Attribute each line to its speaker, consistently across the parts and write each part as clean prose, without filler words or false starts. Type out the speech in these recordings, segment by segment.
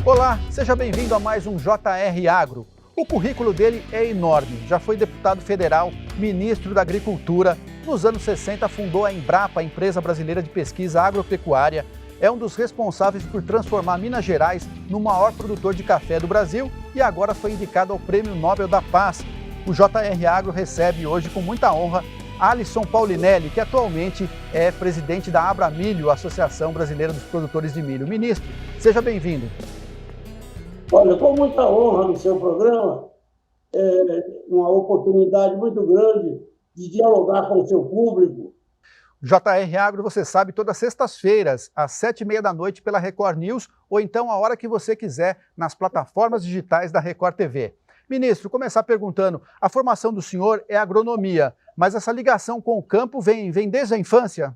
Speaker 1: Olá, seja bem-vindo a mais um JR Agro. O currículo dele é enorme. Já foi deputado federal, ministro da Agricultura. Nos anos 60 fundou a Embrapa, a empresa brasileira de pesquisa agropecuária. É um dos responsáveis por transformar Minas Gerais no maior produtor de café do Brasil e agora foi indicado ao Prêmio Nobel da Paz. O JR Agro recebe hoje com muita honra Alisson Paulinelli, que atualmente é presidente da Abramilho, Associação Brasileira dos Produtores de Milho. Ministro, seja bem-vindo.
Speaker 2: Olha, com muita honra no seu programa, uma oportunidade muito grande de dialogar com o seu público.
Speaker 1: JR Agro, você sabe, todas sextas-feiras, às 7h30 da noite, pela Record News, ou então a hora que você quiser, nas plataformas digitais da Record TV. Ministro, começar perguntando, a formação do senhor é agronomia, mas essa ligação com o campo vem desde a infância?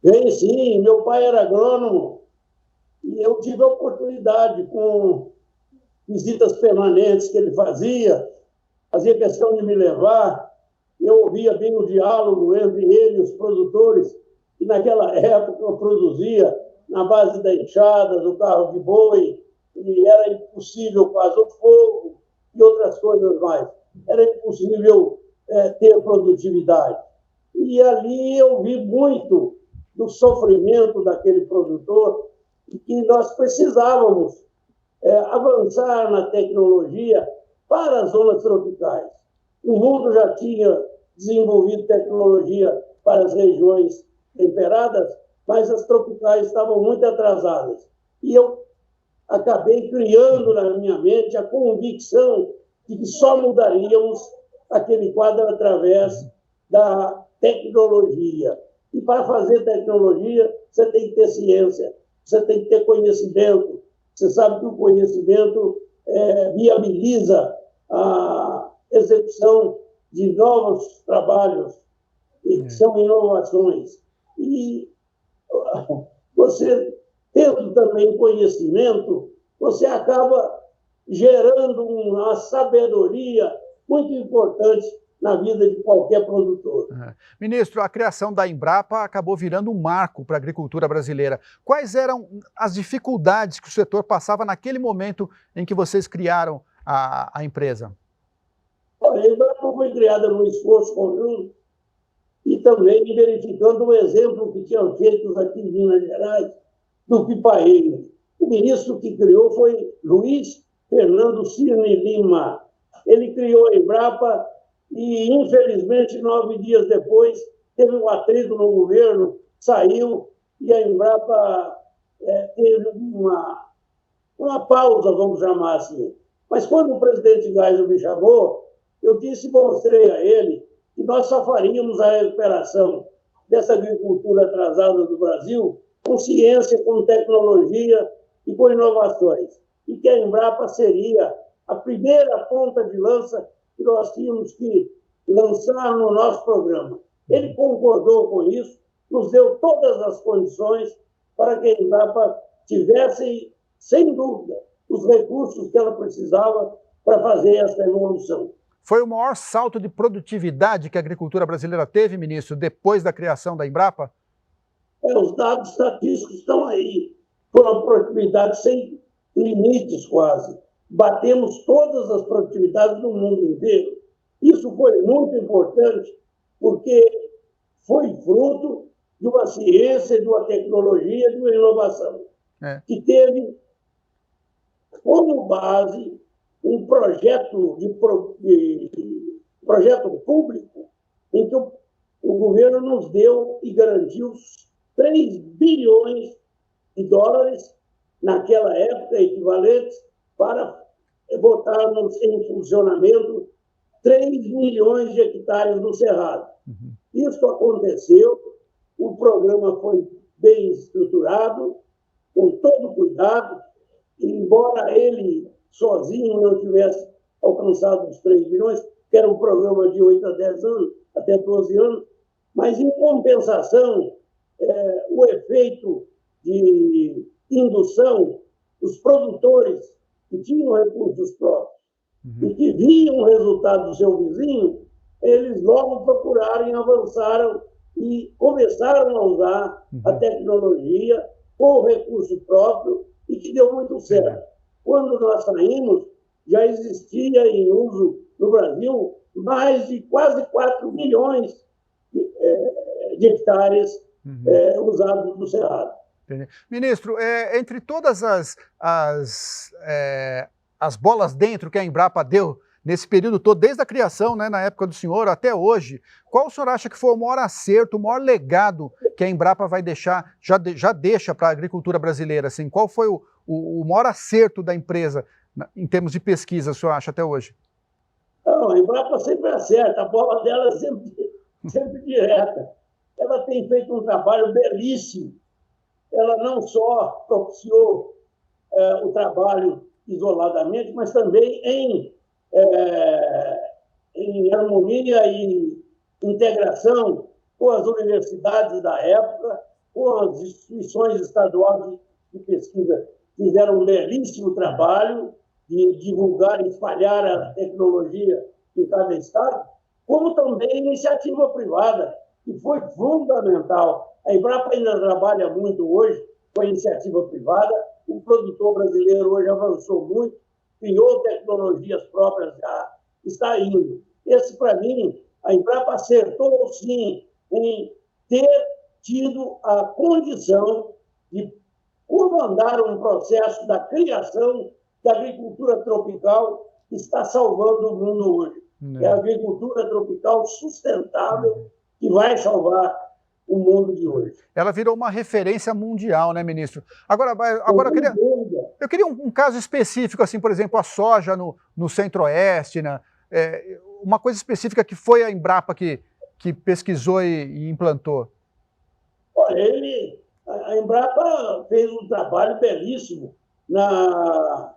Speaker 2: Vem sim, meu pai era agrônomo e eu tive a oportunidade, com visitas permanentes que ele fazia questão de me levar. Eu ouvia bem o diálogo entre ele e os produtores, e naquela época eu produzia na base da enxada, do carro de boi, e era impossível quase o fogo e outras coisas mais. Era impossível ter produtividade. E ali eu vi muito do sofrimento daquele produtor e que nós precisávamos avançar na tecnologia para as zonas tropicais. O mundo já tinha desenvolvido tecnologia para as regiões temperadas, mas as tropicais estavam muito atrasadas. E eu acabei criando na minha mente a convicção de que só mudaríamos aquele quadro através da tecnologia. E para fazer tecnologia, você tem que ter ciência, você tem que ter conhecimento. Você sabe que o conhecimento viabiliza a execução de novos trabalhos, que são inovações. E você, tendo também conhecimento, você acaba gerando uma sabedoria muito importante na vida de qualquer produtor.
Speaker 1: Ministro, a criação da Embrapa acabou virando um marco para a agricultura brasileira. Quais eram as dificuldades que o setor passava naquele momento em que vocês criaram a empresa?
Speaker 2: A Embrapa foi criada num esforço conjunto e também verificando o exemplo que tinham feito aqui em Minas Gerais do pipaeiro. O ministro que criou foi Luiz Fernando Cirne Lima. Ele criou a Embrapa e, infelizmente, 9 dias depois, teve um atrito no governo, saiu, e a Embrapa teve uma pausa, vamos chamar assim. Mas quando o presidente Geisel me chamou, eu mostrei a ele que nós só faríamos a recuperação dessa agricultura atrasada do Brasil com ciência, com tecnologia e com inovações. E que a Embrapa seria a primeira ponta de lança que nós tínhamos que lançar no nosso programa. Ele concordou com isso, nos deu todas as condições para que a Embrapa tivesse, sem dúvida, os recursos que ela precisava para fazer essa evolução.
Speaker 1: Foi o maior salto de produtividade que a agricultura brasileira teve, ministro, depois da criação da Embrapa?
Speaker 2: Os dados estatísticos estão aí. Foi uma produtividade sem limites quase. Batemos todas as produtividades do mundo inteiro. Isso foi muito importante porque foi fruto de uma ciência, de uma tecnologia, de uma inovação, que teve como base um projeto projeto público em que o governo nos deu e garantiu 3 bilhões de dólares naquela época, equivalentes, para botarmos em funcionamento 3 milhões de hectares no Cerrado. Isso aconteceu, o programa foi bem estruturado, com todo cuidado, embora ele sozinho não tivesse alcançado os 3 bilhões, que era um programa de 8 a 10 anos, até 12 anos, mas, em compensação, o efeito de indução dos produtores que tinham recursos próprios e que viam o resultado do seu vizinho, eles logo procuraram e avançaram e começaram a usar a tecnologia com o recurso próprio e que deu muito certo. Quando nós saímos, já existia em uso no Brasil mais de quase 4 milhões de hectares usados no Cerrado.
Speaker 1: Entendi. Ministro, entre todas as bolas dentro que a Embrapa deu nesse período todo, desde a criação, né, na época do senhor até hoje, qual o senhor acha que foi o maior acerto, o maior legado que a Embrapa vai deixar, já deixa para a agricultura brasileira? Assim, qual foi o maior acerto da empresa em termos de pesquisa, o senhor acha, até hoje?
Speaker 2: Não, a Embrapa sempre acerta, a bola dela é sempre direta. Ela tem feito um trabalho belíssimo. Ela não só propiciou o trabalho isoladamente, mas também em harmonia e integração com as universidades da época, com as instituições estaduais de pesquisa, fizeram um belíssimo trabalho de divulgar e espalhar a tecnologia em cada estado, como também a iniciativa privada, que foi fundamental. A Embrapa ainda trabalha muito hoje com a iniciativa privada, o produtor brasileiro hoje avançou muito, criou tecnologias próprias, já está indo. Esse, para mim, a Embrapa acertou, sim, em ter tido a condição de comandar um processo da criação da agricultura tropical que está salvando o mundo hoje. É a agricultura tropical sustentável que vai salvar o mundo de hoje.
Speaker 1: Ela virou uma referência mundial, né, ministro? Agora eu queria um caso específico, assim, por exemplo, a soja no Centro-Oeste, né? Uma coisa específica que foi a Embrapa que pesquisou e implantou.
Speaker 2: Olha, a Embrapa fez um trabalho belíssimo na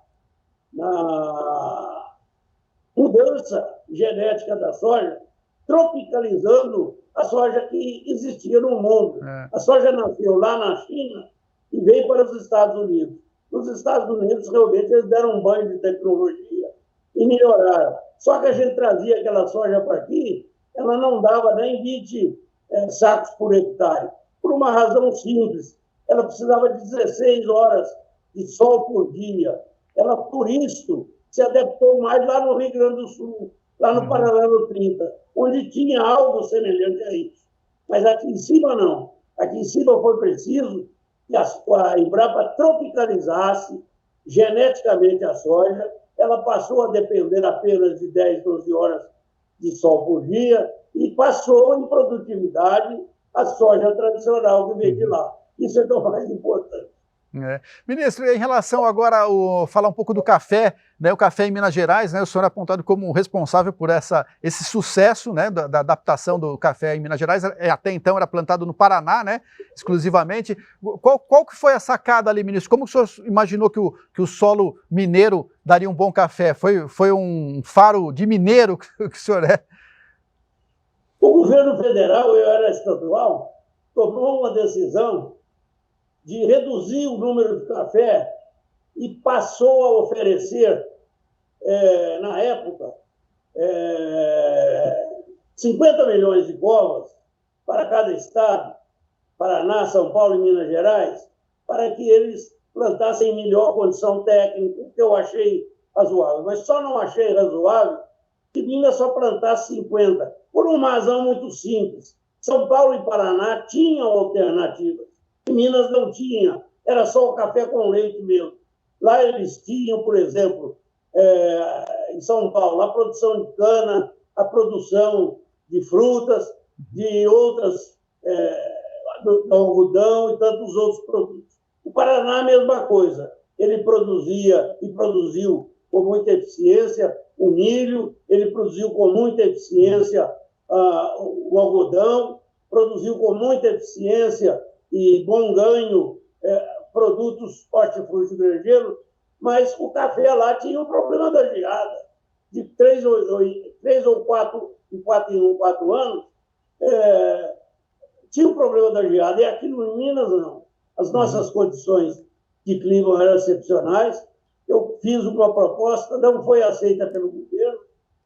Speaker 2: mudança genética da soja, tropicalizando a soja que existia no mundo. A soja nasceu lá na China e veio para os Estados Unidos. Nos Estados Unidos, realmente, eles deram um banho de tecnologia e melhoraram. Só que a gente trazia aquela soja para aqui, ela não dava nem 20 sacos por hectare, por uma razão simples. Ela precisava de 16 horas de sol por dia. Ela, por isso, se adaptou mais lá no Rio Grande do Sul, lá no Paralelo 30, onde tinha algo semelhante a isso. Mas aqui em cima, não. Aqui em cima foi preciso que a Embrapa tropicalizasse geneticamente a soja. Ela passou a depender apenas de 10, 12 horas de sol por dia e passou em produtividade a soja tradicional que veio de lá. Isso é o mais importante.
Speaker 1: Ministro, em relação agora falar um pouco do café, né, o café em Minas Gerais, né, o senhor é apontado como responsável por esse sucesso, né, da adaptação do café em Minas Gerais. Até então era plantado no Paraná, né, exclusivamente. Qual que foi a sacada ali, ministro? Como o senhor imaginou que o solo mineiro daria um bom café? Foi um faro de mineiro que o senhor é?
Speaker 2: O governo federal, eu era estadual, tomou uma decisão de reduzir o número de café e passou a oferecer, na época, 50 milhões de covas para cada estado, Paraná, São Paulo e Minas Gerais, para que eles plantassem em melhor condição técnica, que eu achei razoável. Mas só não achei razoável que Minas só plantasse 50, por uma razão muito simples. São Paulo e Paraná tinham alternativas. Minas não tinha, era só o café com leite mesmo. Lá eles tinham, por exemplo, em São Paulo, a produção de cana, a produção de frutas, de outras, do algodão e tantos outros produtos. O Paraná, a mesma coisa. Ele produzia e produziu com muita eficiência o milho, ele produziu com muita eficiência o algodão, produziu com muita eficiência e bom ganho produtos hortifruti granjeiros, mas o café lá tinha um problema da geada. De 3 ou 4 anos, tinha um problema da geada. E aqui em Minas, não. As nossas condições de clima eram excepcionais. Eu fiz uma proposta, não foi aceita pelo governo,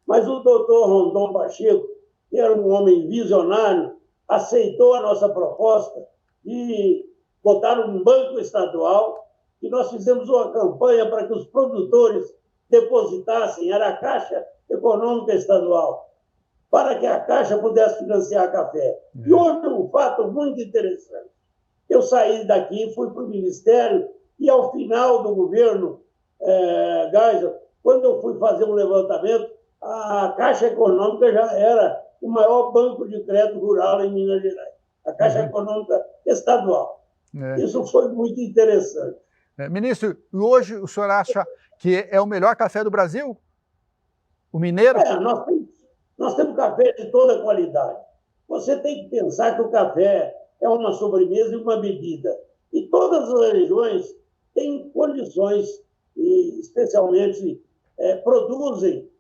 Speaker 2: mas o doutor Rondon Pacheco, que era um homem visionário, aceitou a nossa proposta e botaram um banco estadual que nós fizemos uma campanha para que os produtores depositassem, era a Caixa Econômica Estadual, para que a Caixa pudesse financiar café. E houve um fato muito interessante. Eu saí daqui, fui para o Ministério, e ao final do governo Geisel, quando eu fui fazer um levantamento, a Caixa Econômica já era o maior banco de crédito rural em Minas Gerais, a Caixa Econômica Estadual. Isso foi muito interessante.
Speaker 1: Ministro, hoje o senhor acha que é o melhor café do Brasil? O mineiro?
Speaker 2: Nós temos café de toda qualidade. Você tem que pensar que o café é uma sobremesa e uma bebida. E todas as regiões têm condições, e especialmente produzem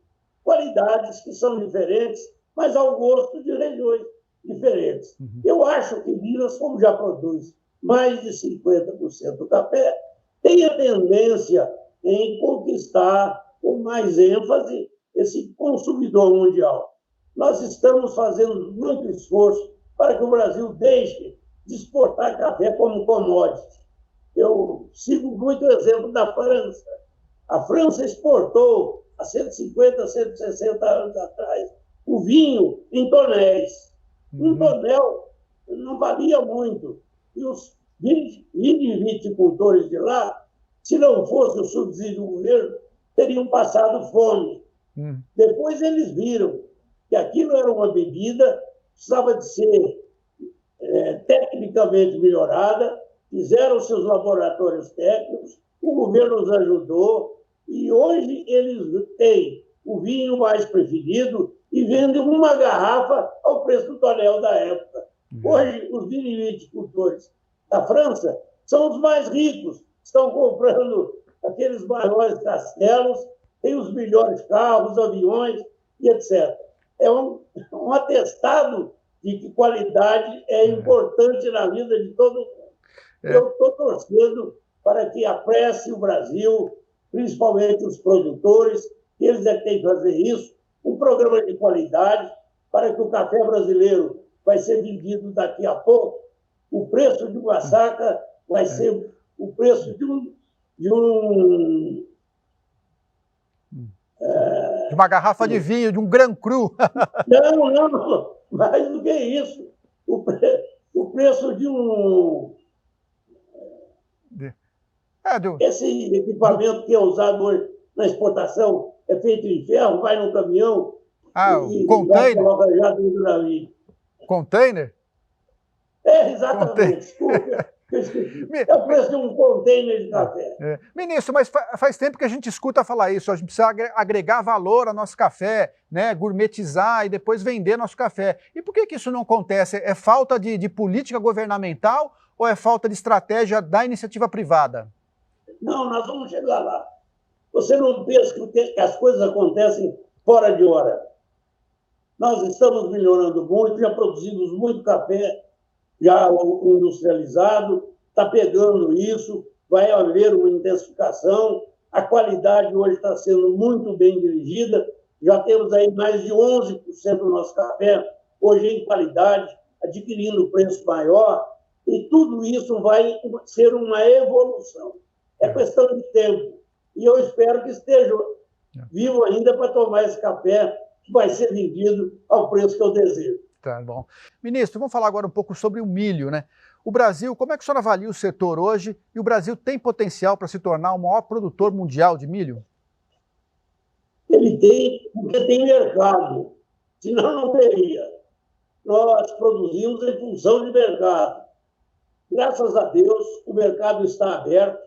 Speaker 2: qualidades que são diferentes, mas ao gosto de regiões diferentes. Eu acho que Minas, como já produz mais de 50% do café, tem a tendência em conquistar com mais ênfase esse consumidor mundial. Nós estamos fazendo muito esforço para que o Brasil deixe de exportar café como commodity. Eu sigo muito o exemplo da França. A França exportou, há 150, 160 anos atrás, o vinho em tonéis. Um tonel não valia muito. E os viticultores de lá, se não fosse o subsídio do governo, teriam passado fome. Depois eles viram que aquilo era uma bebida, precisava de ser tecnicamente melhorada, fizeram seus laboratórios técnicos, o governo os ajudou, e hoje eles têm o vinho mais preferido e vendem uma garrafa ao preço do tonel da época. Hoje, os viticultores da França são os mais ricos, estão comprando aqueles maiores castelos, têm os melhores carros, aviões e etc. É um atestado de que qualidade é importante na vida de todo mundo. Eu estou torcendo para que apresse o Brasil, principalmente os produtores, eles é que têm que fazer isso, um programa de qualidade, para que o café brasileiro vai ser vendido daqui a pouco, o preço de uma saca vai ser o preço de
Speaker 1: uma garrafa de vinho, de um Gran Cru.
Speaker 2: Não, mais do que isso. O preço de esse equipamento que é usado hoje na exportação é feito em ferro, vai no caminhão
Speaker 1: e container.
Speaker 2: Coloca já dentro do navio.
Speaker 1: Container?
Speaker 2: Exatamente. Desculpa. É o preço de um container de café.
Speaker 1: Ministro, mas faz tempo que a gente escuta falar isso. A gente precisa agregar valor ao nosso café, né? Gourmetizar e depois vender nosso café. E por que isso não acontece? É falta de política governamental ou é falta de estratégia da iniciativa privada?
Speaker 2: Não, nós vamos chegar lá. Você não pensa que as coisas acontecem fora de hora. Nós estamos melhorando muito, já produzimos muito café, já industrializado, está pegando isso, vai haver uma intensificação, a qualidade hoje está sendo muito bem dirigida, já temos aí mais de 11% do nosso café hoje em qualidade, adquirindo preço maior, e tudo isso vai ser uma evolução. É questão de tempo. E eu espero que esteja vivo ainda para tomar esse café que vai ser vendido ao preço que eu desejo.
Speaker 1: Tá bom. Ministro, vamos falar agora um pouco sobre o milho, né? O Brasil, como é que o senhor avalia o setor hoje? E o Brasil tem potencial para se tornar o maior produtor mundial de milho?
Speaker 2: Ele tem, porque tem mercado. Senão não teria. Nós produzimos em função de mercado. Graças a Deus, o mercado está aberto.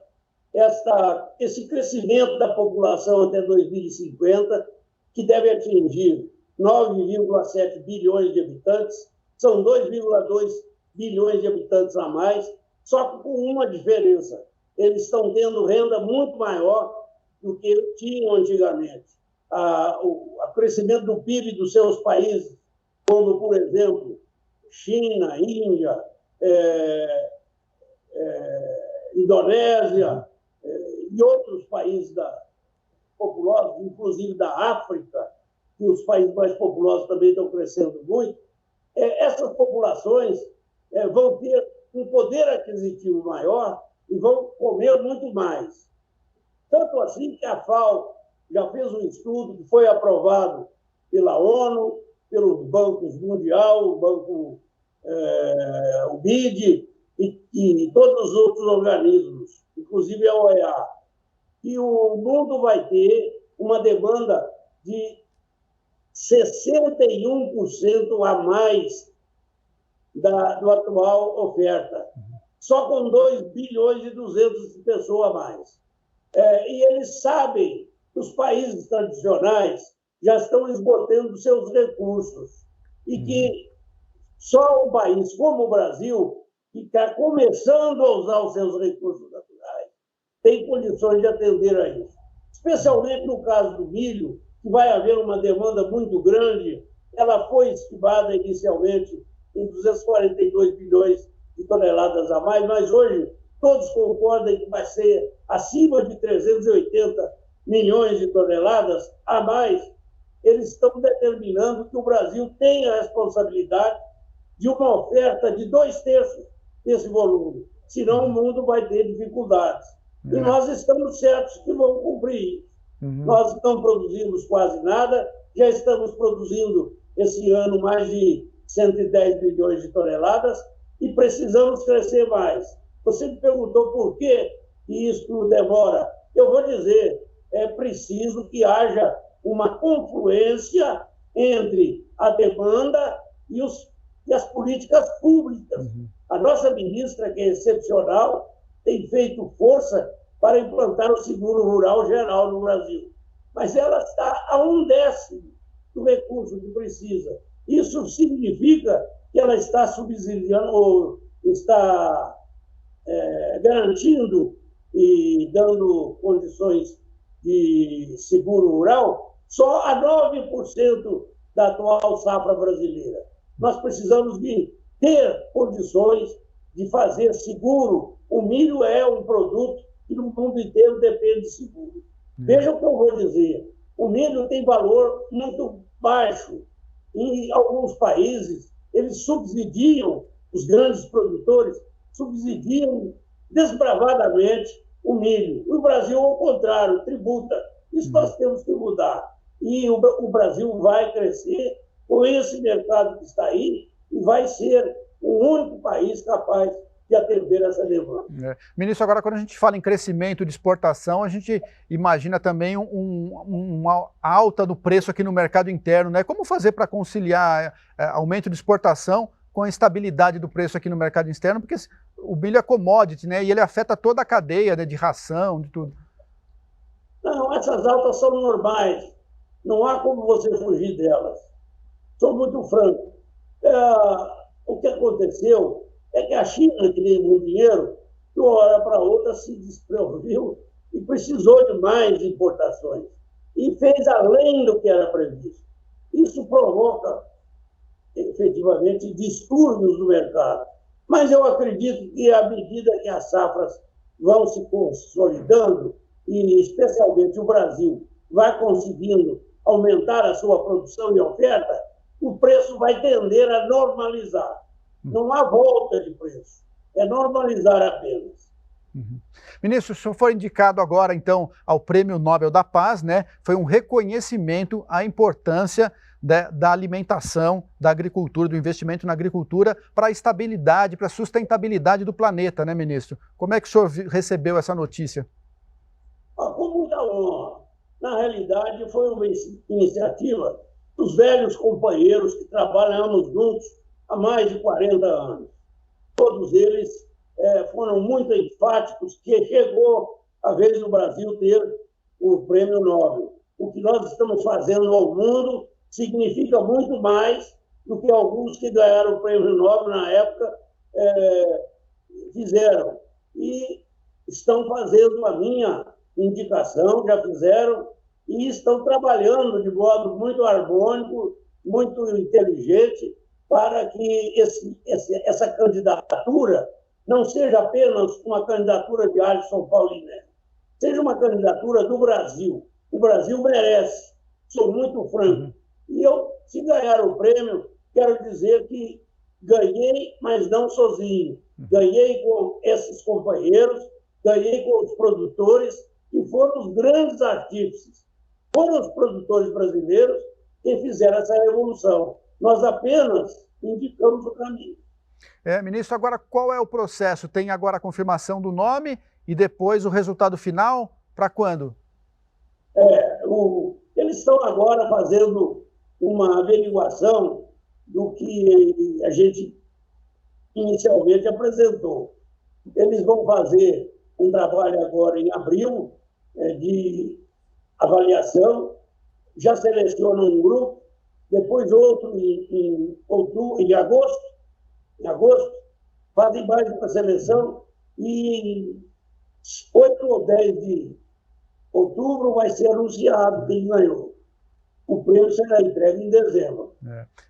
Speaker 2: Esse crescimento da população até 2050, que deve atingir 9,7 bilhões de habitantes, são 2,2 bilhões de habitantes a mais, só que com uma diferença. Eles estão tendo renda muito maior do que tinham antigamente. O crescimento do PIB dos seus países, como, por exemplo, China, Índia, Indonésia e outros países populosos, inclusive da África, que os países mais populosos também estão crescendo muito, essas populações vão ter um poder aquisitivo maior e vão comer muito mais. Tanto assim que a FAO já fez um estudo que foi aprovado pela ONU, pelos bancos Mundial, o BID e todos os outros organismos, inclusive a OEA, que o mundo vai ter uma demanda de 61% a mais do atual oferta, só com 2 bilhões e 200 de pessoas a mais. E eles sabem que os países tradicionais já estão esgotando seus recursos e que só um país como o Brasil, que está começando a usar os seus recursos naturais, tem condições de atender a isso. Especialmente no caso do milho, que vai haver uma demanda muito grande. Ela foi estimada inicialmente em 242 bilhões de toneladas a mais, mas hoje todos concordam que vai ser acima de 380 milhões de toneladas a mais. Eles estão determinando que o Brasil tenha a responsabilidade de uma oferta de 2/3 desse volume, senão o mundo vai ter dificuldades. E nós estamos certos que vamos cumprir isso. Nós não produzimos quase nada, já estamos produzindo esse ano mais de 110 bilhões de toneladas e precisamos crescer mais. Você me perguntou por que isso demora. Eu vou dizer, é preciso que haja uma confluência entre a demanda e as políticas públicas. A nossa ministra, que é excepcional, tem feito força para implantar o seguro rural geral no Brasil. Mas ela está a 1/10 do recurso que precisa. Isso significa que ela está subsidiando ou está garantindo e dando condições de seguro rural só a 9% da atual safra brasileira. Nós precisamos de ter condições de fazer seguro. O milho é um produto que no mundo inteiro depende de seguro. Veja o que eu vou dizer. O milho tem valor muito baixo. Em alguns países, eles subsidiam, os grandes produtores, subsidiam desbravadamente o milho. O Brasil, ao contrário, tributa. Isso nós temos que mudar. E o Brasil vai crescer com esse mercado que está aí e vai ser o único país capaz de atender essa demanda.
Speaker 1: Ministro, agora quando a gente fala em crescimento de exportação, a gente imagina também uma alta do preço aqui no mercado interno, né? Como fazer para conciliar aumento de exportação com a estabilidade do preço aqui no mercado externo? Porque o milho é commodity, né? E ele afeta toda a cadeia, né? De ração, de tudo.
Speaker 2: Não, essas altas são normais. Não há como você fugir delas. Sou muito franco. O que aconteceu é que a China, que tem muito dinheiro, de uma hora para outra se desproviu e precisou de mais importações. E fez além do que era previsto. Isso provoca, efetivamente, distúrbios no mercado. Mas eu acredito que, à medida que as safras vão se consolidando, e especialmente o Brasil vai conseguindo aumentar a sua produção e oferta, o preço vai tender a normalizar. Não há volta de preço, é normalizar apenas.
Speaker 1: Ministro, o senhor foi indicado agora, então, ao Prêmio Nobel da Paz, né? Foi um reconhecimento à importância da alimentação, da agricultura, do investimento na agricultura para a estabilidade, para a sustentabilidade do planeta, né, ministro? Como é que o senhor recebeu essa notícia?
Speaker 2: Com muita honra. Na realidade, foi uma iniciativa dos velhos companheiros que trabalhamos juntos há mais de 40 anos. Todos eles foram muito enfáticos que chegou a vez do Brasil ter o Prêmio Nobel. O que nós estamos fazendo ao mundo significa muito mais do que alguns que ganharam o Prêmio Nobel na época fizeram. E estão fazendo a minha indicação, já fizeram, e estão trabalhando de modo muito harmônico, muito inteligente, para que essa candidatura não seja apenas uma candidatura de Alisson Pauliné, seja uma candidatura do Brasil. O Brasil merece, sou muito franco. E eu, se ganhar o prêmio, quero dizer que ganhei, mas não sozinho. Ganhei com esses companheiros ganhei com os produtores, que foram os grandes artífices. Foram os produtores brasileiros que fizeram essa revolução. Nós apenas indicamos o caminho.
Speaker 1: Ministro, agora qual é o processo? Tem agora a confirmação do nome e depois o resultado final? Para quando?
Speaker 2: Eles estão agora fazendo uma averiguação do que a gente inicialmente apresentou. Eles vão fazer um trabalho agora em abril de avaliação, já selecionam um grupo, depois outro em agosto, fazem mais uma seleção e 8 ou 10 de outubro vai ser anunciado quem ganhou. O prêmio será entregue em dezembro.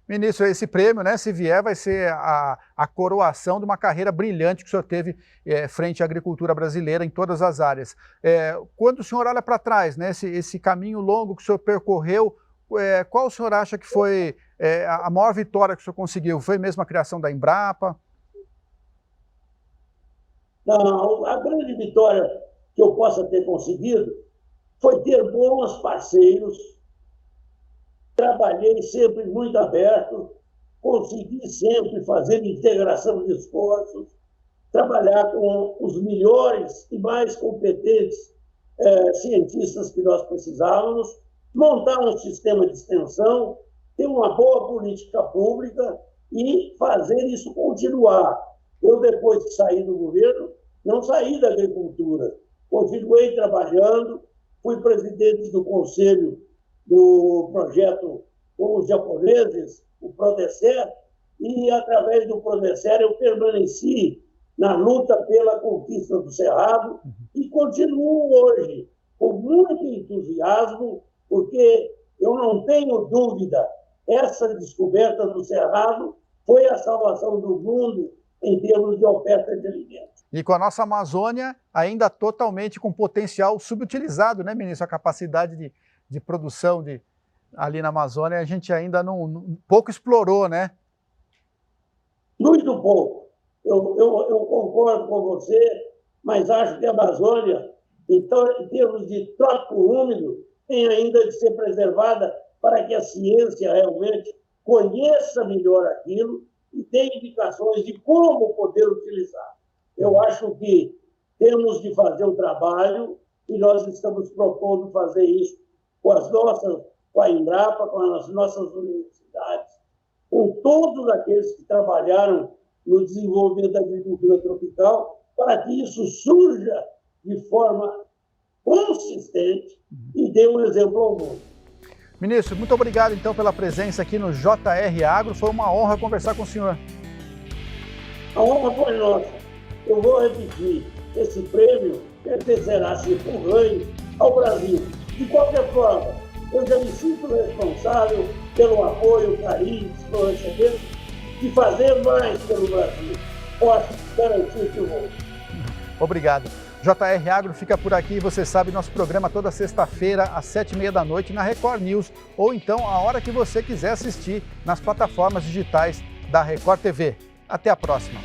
Speaker 1: Ministro, esse prêmio, né, se vier, vai ser a coroação de uma carreira brilhante que o senhor teve frente à agricultura brasileira em todas as áreas. Quando o senhor olha para trás, né, esse caminho longo que o senhor percorreu, qual o senhor acha que foi a maior vitória que o senhor conseguiu? Foi mesmo a criação da Embrapa?
Speaker 2: Não, a grande vitória que eu possa ter conseguido foi ter bons parceiros. Trabalhei sempre muito aberto, consegui sempre fazer integração de esforços, trabalhar com os melhores e mais competentes cientistas que nós precisávamos, montar um sistema de extensão, ter uma boa política pública e fazer isso continuar. Eu, depois de sair do governo, não saí da agricultura, continuei trabalhando, fui presidente do conselho do projeto com os japoneses, o Prodecer, e através do Prodecer eu permaneci na luta pela conquista do Cerrado e continuo hoje com muito entusiasmo, porque eu não tenho dúvida, essa descoberta do Cerrado foi a salvação do mundo em termos de oferta de alimentos.
Speaker 1: E com a nossa Amazônia ainda totalmente com potencial subutilizado, né, ministro? A capacidade de produção ali na Amazônia a gente ainda pouco explorou, né?
Speaker 2: Muito pouco. Eu concordo com você, mas acho que a Amazônia, então, em termos de trópico úmido, tem ainda de ser preservada para que a ciência realmente conheça melhor aquilo e tenha indicações de como poder utilizar. Eu acho que temos de fazer o trabalho e nós estamos propondo fazer isso com a Embrapa, com as nossas universidades, com todos aqueles que trabalharam no desenvolvimento da agricultura tropical, para que isso surja de forma consistente e dê um exemplo ao mundo.
Speaker 1: Ministro, muito obrigado então pela presença aqui no JR Agro. Foi uma honra conversar com o senhor.
Speaker 2: A honra foi nossa. Eu vou repetir, esse prêmio pertencerá-se por ganho ao Brasil. De qualquer forma, eu já me sinto responsável pelo apoio, carinho que estou recebendo e fazer mais pelo Brasil. Posso garantir que vou.
Speaker 1: Obrigado. JR Agro fica por aqui, você sabe, nosso programa toda sexta-feira às 7h30 da noite na Record News, ou então a hora que você quiser assistir nas plataformas digitais da Record TV. Até a próxima.